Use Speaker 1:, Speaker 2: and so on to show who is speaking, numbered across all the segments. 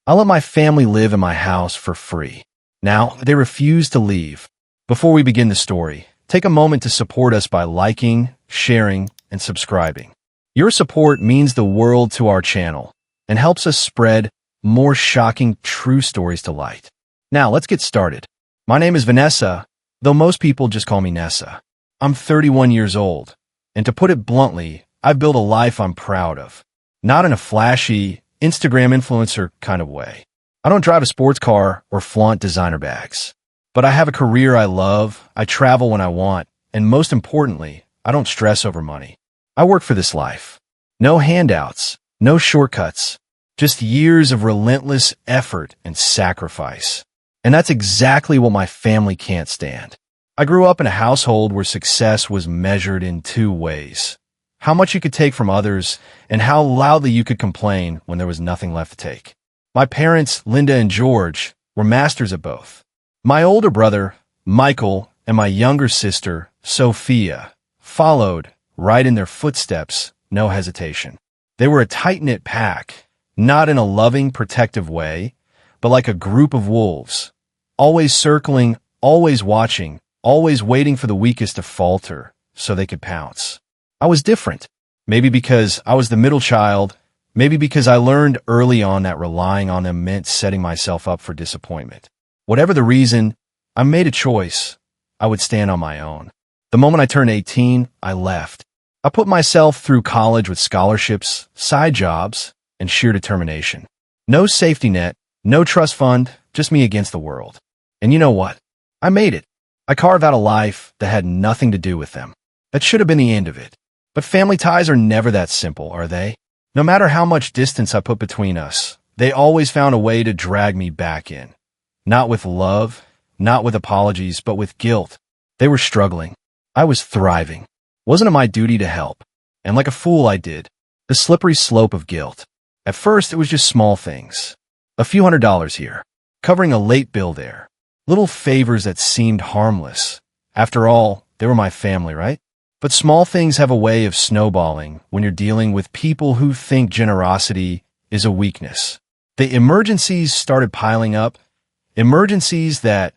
Speaker 1: I let my family live in my house for free. Now, they refuse to leave. Before we begin the story, take a moment to support us by liking, sharing, and subscribing. Your support means the world to our channel and helps us spread more shocking true stories to light. Now, let's get started. My name is Vanessa, though most people just call me Nessa. I'm 31 years old, and to put it bluntly, I've built a life I'm proud of. Not in a flashy, Instagram influencer kind of way. I don't drive a sports car or flaunt designer bags. But I have a career I love, I travel when I want, and most importantly, I don't stress over money. I work for this life. No handouts, no shortcuts, just years of relentless effort and sacrifice. And that's exactly what my family can't stand. I grew up in a household where success was measured in two ways: how much you could take from others and how loudly you could complain when there was nothing left to take. My parents, Linda and George, were masters at both. My older brother, Michael, and my younger sister, Sophia, followed right in their footsteps, no hesitation. They were a tight-knit pack, not in a loving, protective way, but like a group of wolves, always circling, always watching, always waiting for the weakest to falter so they could pounce. I was different. Maybe because I was the middle child, maybe because I learned early on that relying on them meant setting myself up for disappointment. Whatever the reason, I made a choice. I would stand on my own. The moment I turned 18, I left. I put myself through college with scholarships, side jobs, and sheer determination. No safety net, no trust fund, just me against the world. And you know what? I made it. I carved out a life that had nothing to do with them. That should have been the end of it. But family ties are never that simple, are they? No matter how much distance I put between us, they always found a way to drag me back in. Not with love, not with apologies, but with guilt. They were struggling. I was thriving. Wasn't it my duty to help? And like a fool I did. The slippery slope of guilt. At first, it was just small things. A few $100s here. Covering a late bill there. Little favors that seemed harmless. After all, they were my family, right? But small things have a way of snowballing when you're dealing with people who think generosity is a weakness. The emergencies started piling up. Emergencies that,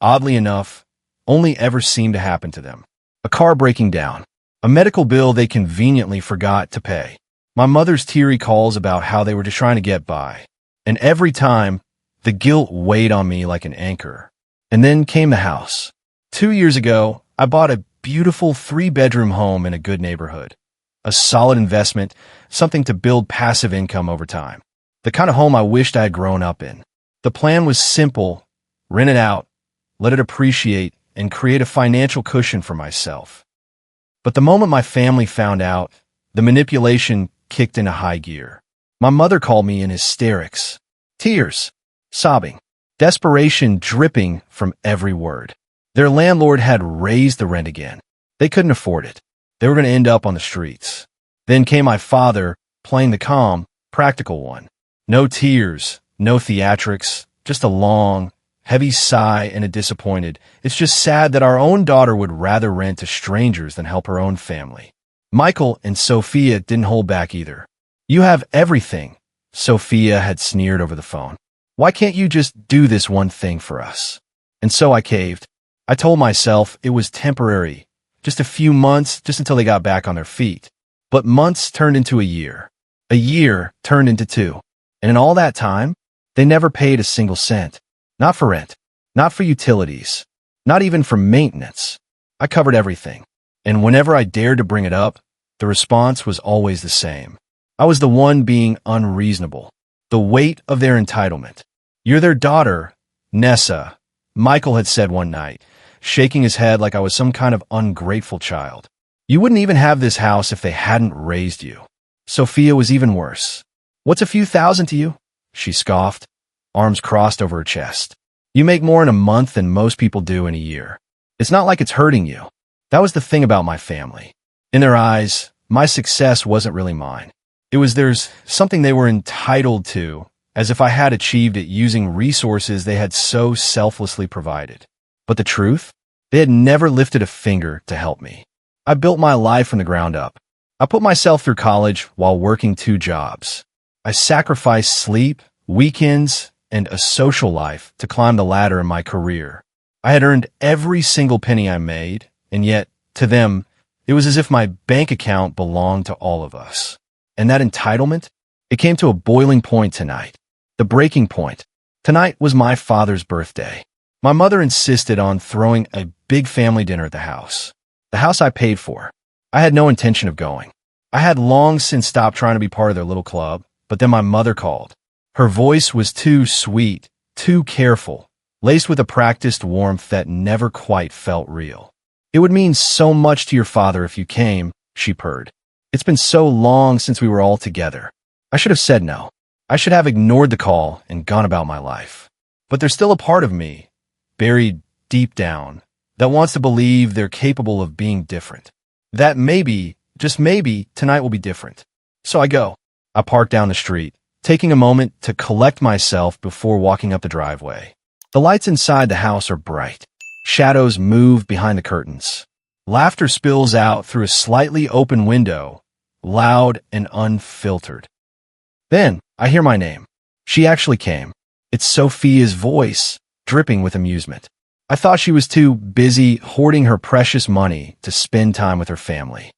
Speaker 1: oddly enough, only ever seem to happen to them. A car breaking down. A medical bill they conveniently forgot to pay. My mother's teary calls about how they were just trying to get by. And every time, the guilt weighed on me like an anchor. And then came the house. 2 years ago, I bought a beautiful 3-bedroom home in a good neighborhood. A solid investment, something to build passive income over time. The kind of home I wished I had grown up in. The plan was simple: rent it out, let it appreciate, and create a financial cushion for myself. But the moment my family found out, the manipulation kicked into high gear. My mother called me in hysterics. Tears, sobbing, desperation dripping from every word. Their landlord had raised the rent again. They couldn't afford it. They were going to end up on the streets. Then came my father, playing the calm, practical one. No tears, no theatrics, just a long, heavy sigh and a disappointed, "It's just sad that our own daughter would rather rent to strangers than help her own family." Michael and Sophia didn't hold back either. "You have everything," Sophia had sneered over the phone. "Why can't you just do this one thing for us?" And so I caved. I told myself it was temporary, just a few months, just until they got back on their feet. But months turned into a year. A year turned into 2. And in all that time, they never paid a single cent. Not for rent, not for utilities, not even for maintenance. I covered everything. And whenever I dared to bring it up, the response was always the same. I was the one being unreasonable. The weight of their entitlement. "You're their daughter, Nessa," Michael had said one night, shaking his head like I was some kind of ungrateful child. "You wouldn't even have this house if they hadn't raised you." Sophia was even worse. "What's a few thousand to you?" she scoffed, arms crossed over her chest. "You make more in a month than most people do in a year. It's not like it's hurting you." That was the thing about my family. In their eyes, my success wasn't really mine. It was theirs, something they were entitled to, as if I had achieved it using resources they had so selflessly provided. But the truth? They had never lifted a finger to help me. I built my life from the ground up. I put myself through college while working 2 jobs. I sacrificed sleep, weekends, and a social life to climb the ladder in my career. I had earned every single penny I made, and yet, to them, it was as if my bank account belonged to all of us. And that entitlement? It came to a boiling point tonight. The breaking point. Tonight was my father's birthday. My mother insisted on throwing a big family dinner at the house I paid for. I had no intention of going. I had long since stopped trying to be part of their little club, but then my mother called. Her voice was too sweet, too careful, laced with a practiced warmth that never quite felt real. "It would mean so much to your father if you came," she purred. "It's been so long since we were all together." I should have said no. I should have ignored the call and gone about my life. But there's still a part of me, buried deep down, that wants to believe they're capable of being different. That maybe, just maybe, tonight will be different. So I go. I park down the street, taking a moment to collect myself before walking up the driveway. The lights inside the house are bright. Shadows move behind the curtains. Laughter spills out through a slightly open window, loud and unfiltered. Then I hear my name. She actually came. It's Sophia's voice, dripping with amusement. I thought she was too busy hoarding her precious money to spend time with her family.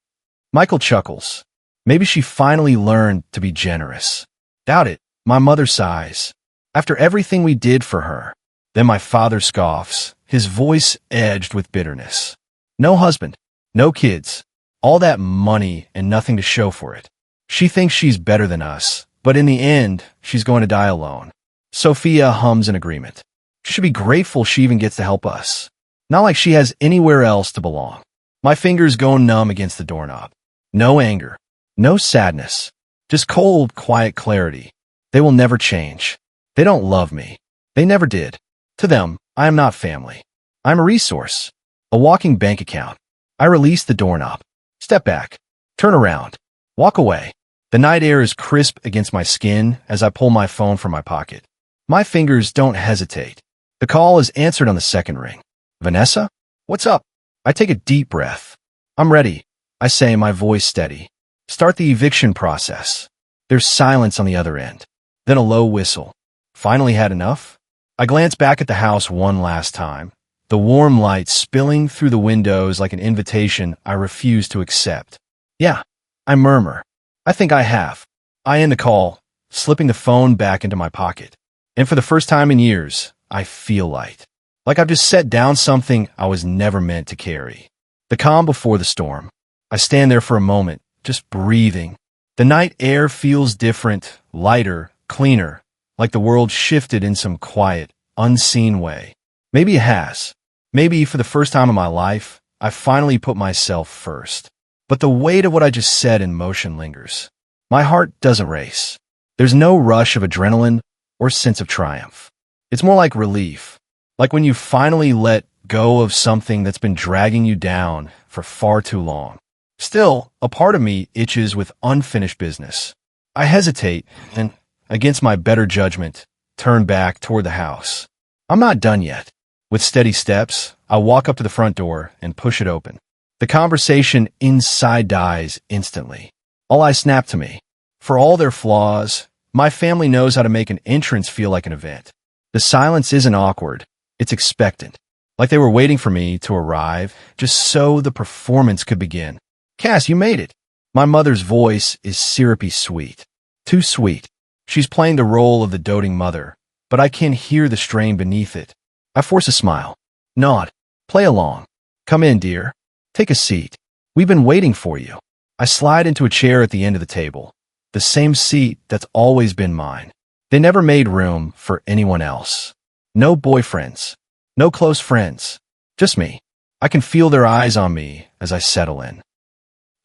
Speaker 1: Michael chuckles. Maybe she finally learned to be generous. Doubt it. My mother sighs. After everything we did for her. Then my father scoffs, his voice edged with bitterness. No husband, no kids, all that money and nothing to show for it. She thinks she's better than us, but in the end, she's going to die alone. Sophia hums in agreement. She should be grateful she even gets to help us. Not like she has anywhere else to belong. My fingers go numb against the doorknob. No anger, no sadness, just cold, quiet clarity. They will never change. They don't love me. They never did. To them, I am not family. I'm a resource, a walking bank account. I release the doorknob. Step back. Turn around. Walk away. The night air is crisp against my skin as I pull my phone from my pocket. My fingers don't hesitate. The call is answered on the second ring. Vanessa? What's up? I take a deep breath. I'm ready, I say, my voice steady. Start the eviction process. There's silence on the other end. Then a low whistle. Finally had enough? I glance back at the house one last time. The warm light spilling through the windows like an invitation I refuse to accept. Yeah, I murmur. I think I have. I end the call, slipping the phone back into my pocket. And for the first time in years, I feel light. Like I've just set down something I was never meant to carry. The calm before the storm. I stand there for a moment, just breathing. The night air feels different, lighter, cleaner, like the world shifted in some quiet, unseen way. Maybe it has. Maybe for the first time in my life, I finally put myself first. But the weight of what I just said in motion lingers. My heart doesn't race. There's no rush of adrenaline or sense of triumph. It's more like relief, like when you finally let go of something that's been dragging you down for far too long. Still, a part of me itches with unfinished business. I hesitate and, against my better judgment, turn back toward the house. I'm not done yet. With steady steps, I walk up to the front door and push it open. The conversation inside dies instantly. All eyes snap to me. For all their flaws, my family knows how to make an entrance feel like an event. The silence isn't awkward. It's expectant. Like they were waiting for me to arrive just so the performance could begin. Cass, you made it. My mother's voice is syrupy sweet. Too sweet. She's playing the role of the doting mother, but I can hear the strain beneath it. I force a smile. Nod. Play along. Come in, dear. Take a seat. We've been waiting for you. I slide into a chair at the end of the table. The same seat that's always been mine. They never made room for anyone else. No boyfriends. No close friends. Just me. I can feel their eyes on me as I settle in.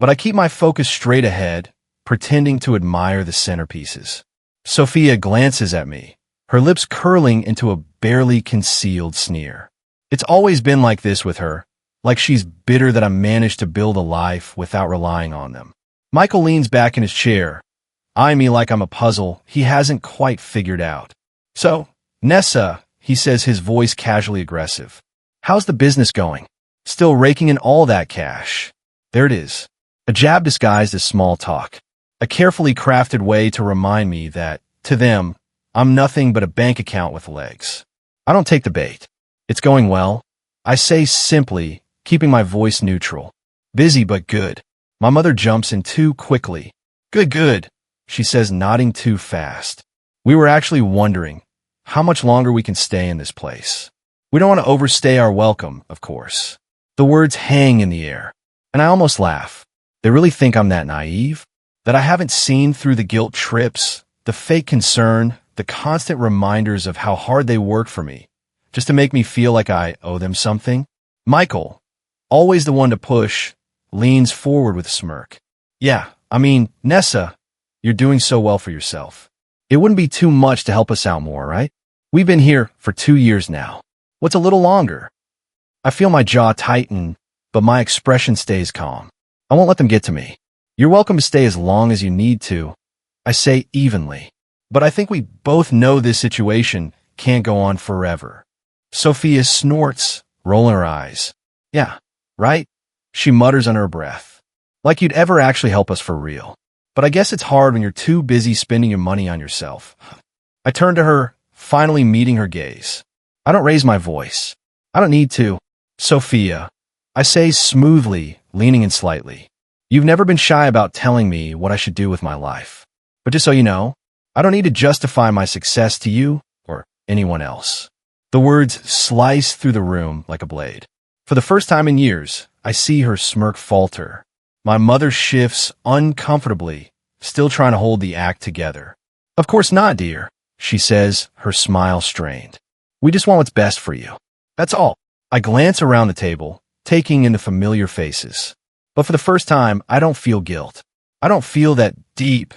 Speaker 1: But I keep my focus straight ahead, pretending to admire the centerpieces. Sophia glances at me, her lips curling into a barely concealed sneer. It's always been like this with her, like she's bitter that I managed to build a life without relying on them. Michael leans back in his chair, eyeing me like I'm a puzzle he hasn't quite figured out. So, Nessa, he says, his voice casually aggressive. How's the business going? Still raking in all that cash. There it is. A jab disguised as small talk. A carefully crafted way to remind me that, to them, I'm nothing but a bank account with legs. I don't take the bait. It's going well, I say simply, keeping my voice neutral. Busy but good. My mother jumps in too quickly. Good, good, she says, nodding too fast. We were actually wondering how much longer we can stay in this place. We don't want to overstay our welcome, of course. The words hang in the air, and I almost laugh. They really think I'm that naive? That I haven't seen through the guilt trips, the fake concern, the constant reminders of how hard they work for me, just to make me feel like I owe them something? Michael, always the one to push, leans forward with a smirk. Yeah, I mean, Nessa, you're doing so well for yourself. It wouldn't be too much to help us out more, right? We've been here for 2 years now. What's a little longer? I feel my jaw tighten, but my expression stays calm. I won't let them get to me. You're welcome to stay as long as you need to, I say evenly. But I think we both know this situation can't go on forever. Sophia snorts, rolling her eyes. Yeah, right? She mutters under her breath. Like you'd ever actually help us for real. But I guess it's hard when you're too busy spending your money on yourself. I turn to her, finally meeting her gaze. I don't raise my voice. I don't need to. Sophia, I say smoothly, leaning in slightly. You've never been shy about telling me what I should do with my life. But just so you know, I don't need to justify my success to you or anyone else. The words slice through the room like a blade. For the first time in years, I see her smirk falter. My mother shifts uncomfortably, still trying to hold the act together. Of course not, dear, she says, her smile strained. We just want what's best for you. That's all. I glance around the table, taking in the familiar faces. But for the first time, I don't feel guilt. I don't feel that deep,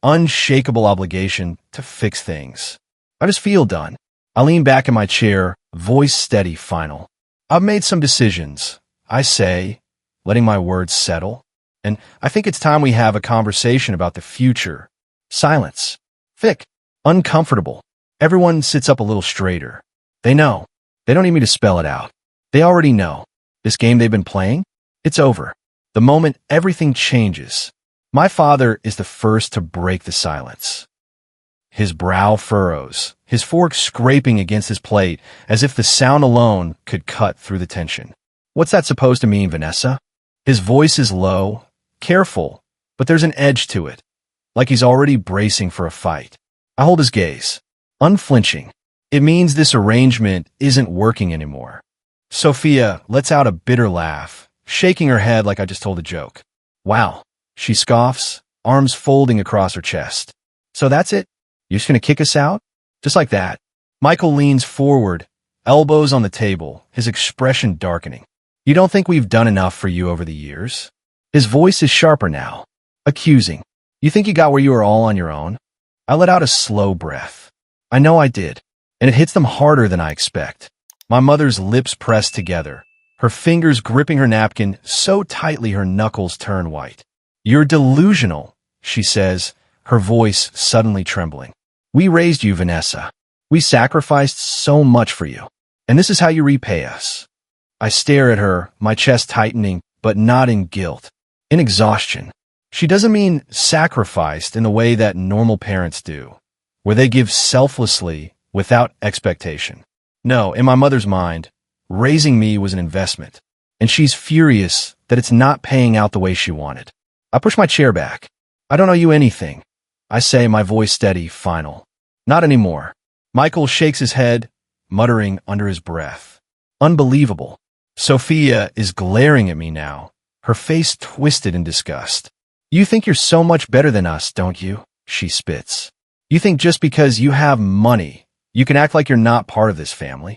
Speaker 1: unshakable obligation to fix things. I just feel done. I lean back in my chair, voice steady, final. I've made some decisions, I say, letting my words settle. And I think it's time we have a conversation about the future. Silence. Thick. Uncomfortable. Everyone sits up a little straighter. They know. They don't need me to spell it out. They already know. This game they've been playing? It's over. The moment everything changes. My father is the first to break the silence. His brow furrows, his fork scraping against his plate as if the sound alone could cut through the tension. What's that supposed to mean, Vanessa? His voice is low, careful, but there's an edge to it, like he's already bracing for a fight. I hold his gaze, unflinching. It means this arrangement isn't working anymore. Sophia lets out a bitter laugh, shaking her head like I just told a joke. Wow, she scoffs, arms folding across her chest. So that's it? You're just going to kick us out? Just like that. Michael leans forward, elbows on the table, his expression darkening. You don't think we've done enough for you over the years? His voice is sharper now, accusing. You think you got where you were all on your own? I let out a slow breath. I know I did, and it hits them harder than I expect. My mother's lips press together, her fingers gripping her napkin so tightly her knuckles turn white. You're delusional, she says, her voice suddenly trembling. We raised you, Vanessa. We sacrificed so much for you, and this is how you repay us. I stare at her, my chest tightening, but not in guilt, in exhaustion. She doesn't mean sacrificed in the way that normal parents do, where they give selflessly without expectation. No, in my mother's mind, raising me was an investment, and she's furious that it's not paying out the way she wanted. I push my chair back. I don't owe you anything. I say, my voice steady, final. Not anymore. Michael shakes his head, muttering under his breath. Unbelievable. Sophia is glaring at me now, her face twisted in disgust. You think you're so much better than us, don't you? She spits. You think just because you have money, you can act like you're not part of this family?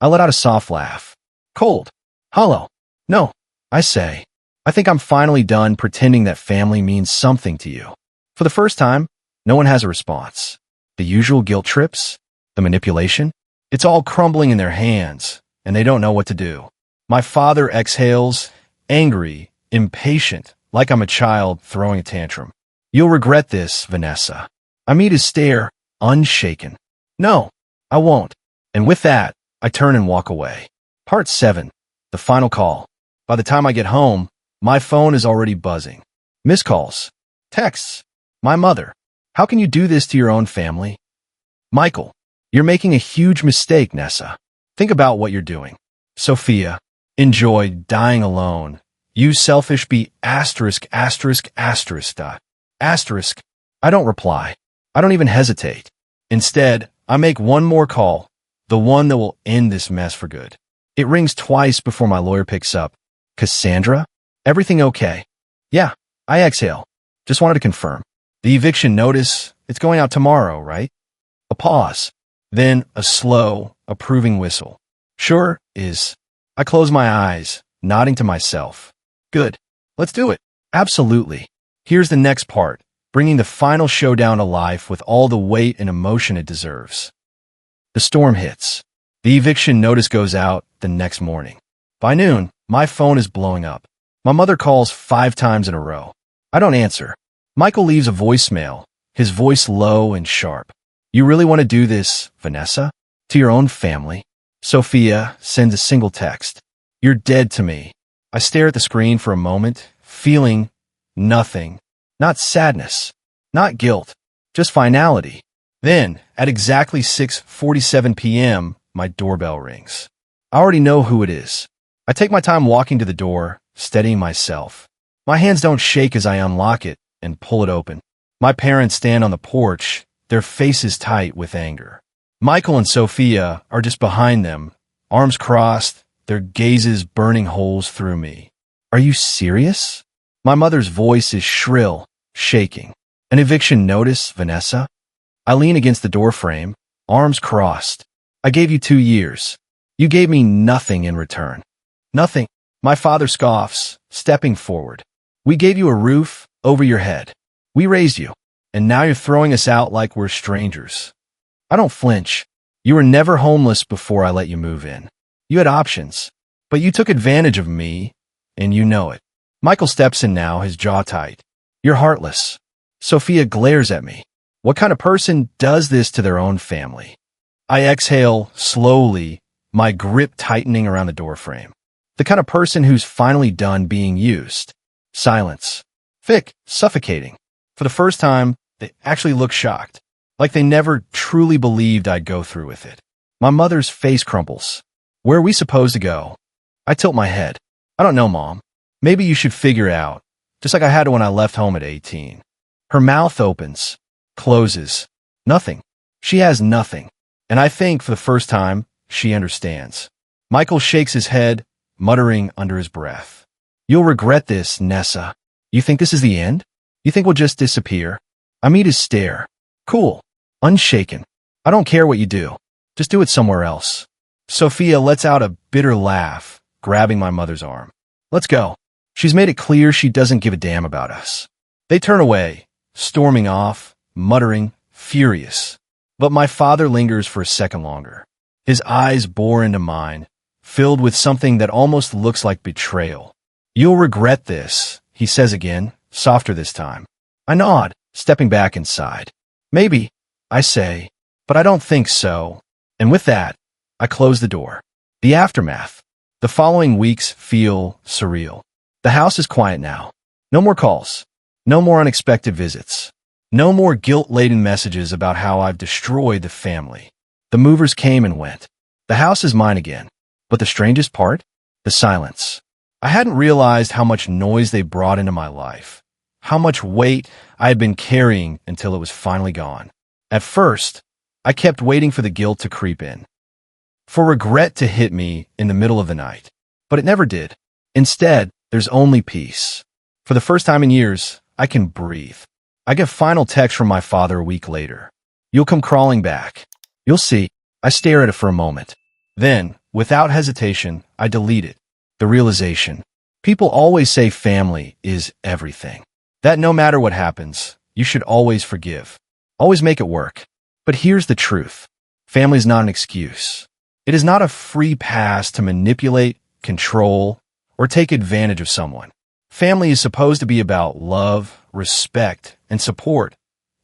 Speaker 1: I let out a soft laugh. Cold. Hollow. No, I say. I think I'm finally done pretending that family means something to you. For the first time, no one has a response. The usual guilt trips, the manipulation, it's all crumbling in their hands, and they don't know what to do. My father exhales, angry, impatient, like I'm a child throwing a tantrum. You'll regret this, Vanessa. I meet his stare, unshaken. No, I won't. And with that, I turn and walk away. Part 7. The final call. By the time I get home, my phone is already buzzing. Missed calls. Texts. My mother. How can you do this to your own family? Michael, you're making a huge mistake, Nessa. Think about what you're doing. Sophia, enjoy dying alone. Use selfish be asterisk asterisk asterisk dot. Asterisk. I don't reply. I don't even hesitate. Instead, I make one more call, the one that will end this mess for good. It rings twice before my lawyer picks up. Cassandra? Everything okay? Yeah, I exhale. Just wanted to confirm. The eviction notice, it's going out tomorrow, right? A pause. Then a slow, approving whistle. Sure is. I close my eyes, nodding to myself. Good. Let's do it. Absolutely. Here's the next part, bringing the final showdown to life with all the weight and emotion it deserves. The storm hits. The eviction notice goes out the next morning. By noon, my phone is blowing up. My mother calls 5 times in a row. I don't answer. Michael leaves a voicemail, his voice low and sharp. You really want to do this, Vanessa? To your own family? Sophia sends a single text. You're dead to me. I stare at the screen for a moment, feeling nothing. Not sadness, not guilt, just finality. Then, at exactly 6:47 p.m., my doorbell rings. I already know who it is. I take my time walking to the door, steadying myself. My hands don't shake as I unlock it and pull it open. My parents stand on the porch, their faces tight with anger. Michael and Sophia are just behind them, arms crossed, their gazes burning holes through me. Are you serious? My mother's voice is shrill, shaking. An eviction notice, Vanessa? I lean against the doorframe, arms crossed. I gave you 2 years. You gave me nothing in return. Nothing. My father scoffs, stepping forward. We gave you a roof over your head. We raised you, and now you're throwing us out like we're strangers. I don't flinch. You were never homeless before I let you move in. You had options, but you took advantage of me, and you know it. Michael steps in now, his jaw tight. You're heartless. Sophia glares at me. What kind of person does this to their own family? I exhale slowly, my grip tightening around the doorframe. The kind of person who's finally done being used. Silence. Thick, suffocating. For the first time, they actually look shocked, like they never truly believed I'd go through with it. My mother's face crumples. Where are we supposed to go? I tilt my head. I don't know, Mom. Maybe you should figure it out, just like I had to when I left home at 18. Her mouth opens, closes. Nothing. She has nothing. And I think, for the first time, she understands. Michael shakes his head, muttering under his breath. You'll regret this, Nessa. You think this is the end? You think we'll just disappear? I meet his stare. Cool. Unshaken. I don't care what you do. Just do it somewhere else. Sophia lets out a bitter laugh, grabbing my mother's arm. Let's go. She's made it clear she doesn't give a damn about us. They turn away, storming off, muttering, furious. But my father lingers for a second longer. His eyes bore into mine, filled with something that almost looks like betrayal. You'll regret this, he says again, softer this time. I nod, stepping back inside. Maybe, I say, but I don't think so. And with that, I close the door. The aftermath. The following weeks feel surreal. The house is quiet now. No more calls. No more unexpected visits. No more guilt-laden messages about how I've destroyed the family. The movers came and went. The house is mine again. But the strangest part? The silence. I hadn't realized how much noise they brought into my life. How much weight I had been carrying until it was finally gone. At first, I kept waiting for the guilt to creep in. For regret to hit me in the middle of the night. But it never did. Instead, there's only peace. For the first time in years, I can breathe. I get final text from my father a week later. You'll come crawling back. You'll see. I stare at it for a moment. Then, without hesitation, I delete it. The realization. People always say family is everything. That no matter what happens, you should always forgive. Always make it work. But here's the truth. Family is not an excuse. It is not a free pass to manipulate, control, or take advantage of someone. Family is supposed to be about love, respect, and support,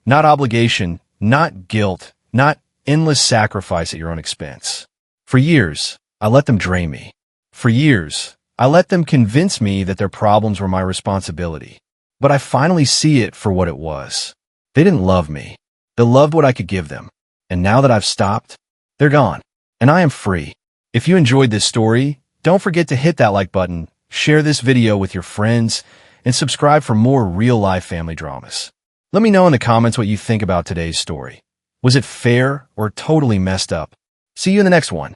Speaker 1: not obligation, not guilt, not endless sacrifice at your own expense. For years, I let them drain me. For years, I let them convince me that their problems were my responsibility. But I finally see it for what it was. They didn't love me. They loved what I could give them. And now that I've stopped, they're gone, and I am free. If you enjoyed this story, don't forget to hit that like button, share this video with your friends, and subscribe for more real-life family dramas. Let me know in the comments what you think about today's story. Was it fair or totally messed up? See you in the next one.